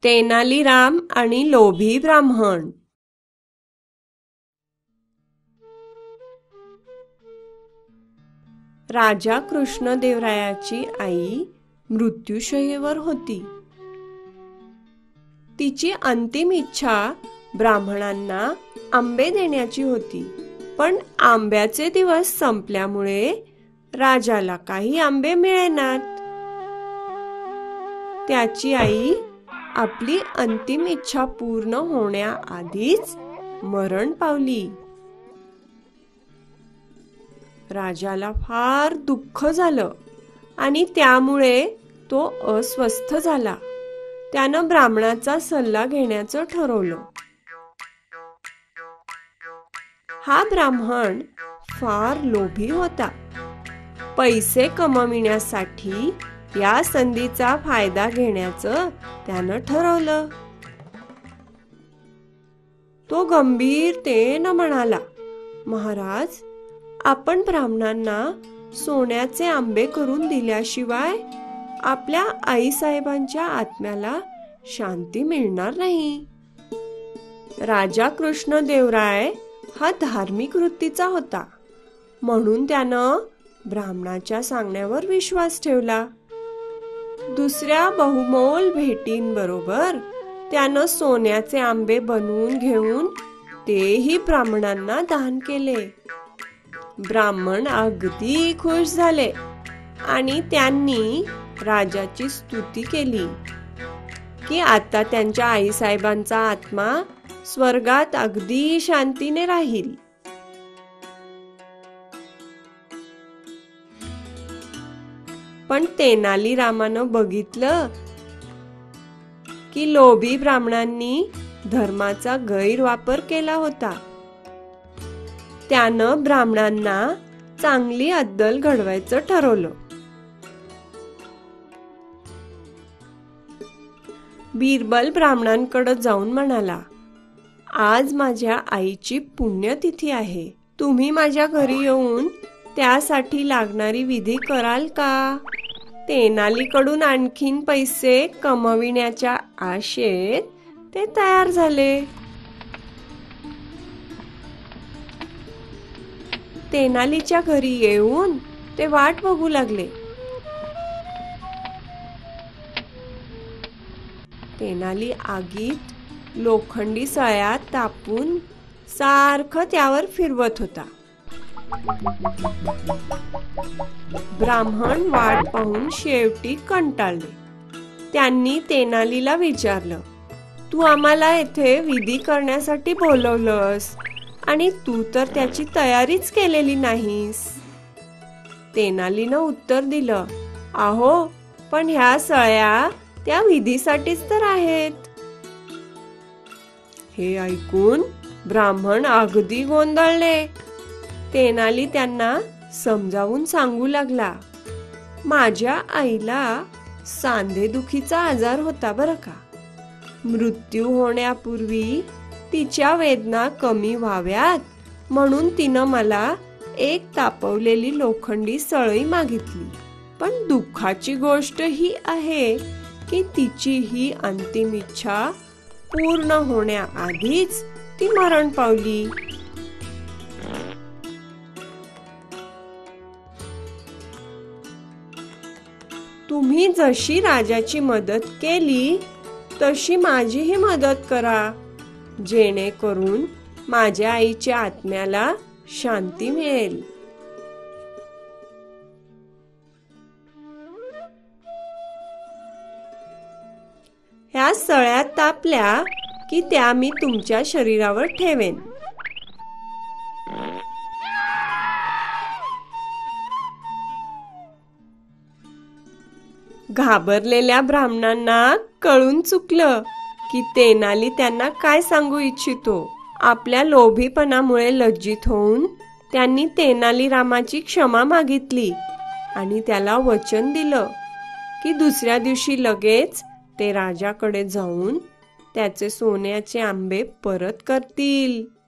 तेनालीराम आणि लोभी ब्राह्मण. राजा कृष्णदेवरायाची आई मृत्यूशय्येवर होती. तिची अंतिम इच्छा ब्राह्मणांना आंबे देण्याची होती, पण आंब्याचे दिवस संपल्यामुळे राजाला काही आंबे मिळेनात. त्याची आई आपली अंतिम इच्छा पूर्ण होण्याआधीच मरण पावली. राजाला फार दुःख झालं आणि त्यामुळे तो अस्वस्थ झाला. त्यानं ब्राह्मणाचा सल्ला घेण्याचं ठरवलं. हा ब्राह्मण फार लोभी होता. पैसे कमविण्यासाठी या संधीचा फायदा घेण्याचं त्यानं ठरवलं. तो गंभीरतेनं म्हणाला, महाराज, आपण ब्राह्मणांना सोन्याचे आंबे करून दिल्याशिवाय आपल्या आईसाहेबांच्या आत्म्याला शांती मिळणार नाही. राजा कृष्णदेवराय हा धार्मिक वृत्तीचा होता, म्हणून त्यानं ब्राह्मणाच्या सांगण्यावर विश्वास ठेवला. दुसऱ्या बहुमोल भेटींबरोबर त्यानं सोन्याचे आंबे बनवून घेऊन तेही ब्राह्मणांना दान केले. ब्राह्मण अगदी खुश झाले आणि त्यांनी राजाची स्तुती केली की आता त्यांच्या आईसाहेबांचा आत्मा स्वर्गात अगदी शांतीने राहील. पण तेनालीरामानं बघितलं की लोभी ब्राह्मणांनी धर्माचा गैरवापर केला होता. त्यानं ब्राह्मणांना चांगली अद्दल घडवायचं ठरवलं. बिरबल ब्राह्मणांकडे जाऊन म्हणाला, आज माझ्या आईची पुण्यतिथी आहे. तुम्ही माझ्या घरी येऊन त्यासाठी लागणारी विधी कराल का? तेनालीकडून आणखीन पैसे कमविण्याच्या आशेत ते तयार झाले. तेनालीच्या घरी येऊन ते वाट बघू लागले. तेनाली आगीत लोखंडी सळ्या तापून सारखं त्यावर फिरवत होता. ब्राह्मण वाट पाहून शेवटी कंटाळले. त्यांनी तेनालीला विचारलं, तू आम्हाला येथे विधी करण्यासाठी बोलवलंस आणि तू तर त्याची तयारीच केलेली नाहीस. तेनालीनं उत्तर दिलं, अहो, पण ह्या सळ्या त्या विधीसाठीच तर आहेत. हे ऐकून ब्राह्मण अगदी गोंधळले. तेनाली त्यांना समजावून सांगू लागला, माझ्या आईला सांधेदुखीचा आजार होता बरं का. मृत्यू होण्यापूर्वी तिच्या वेदना कमी व्हाव्यात म्हणून तिनं मला एक तापवलेली लोखंडी सळई मागितली. पण दुःखाची गोष्ट ही आहे की तिची ही अंतिम इच्छा पूर्ण होण्याआधीच ती मरण पावली. तुम्ही जशी राजाची मदत केली तशी माझीही मदत करा, जेणेकरून माझ्या आईच्या आत्म्याला शांती मिळेल. ह्या सळ्या तापल्या की त्या मी तुमच्या शरीरावर ठेवेन. घाबरलेल्या ब्राह्मणांना कळून चुकलं की तेनाली त्यांना काय सांगू इच्छितो. आपल्या लोभीपणामुळे लज्जित होऊन त्यांनी तेनालीरामाची क्षमा मागितली आणि त्याला वचन दिलं की दुसऱ्या दिवशी लगेच ते राजाकडे जाऊन त्याचे सोन्याचे आंबे परत करतील.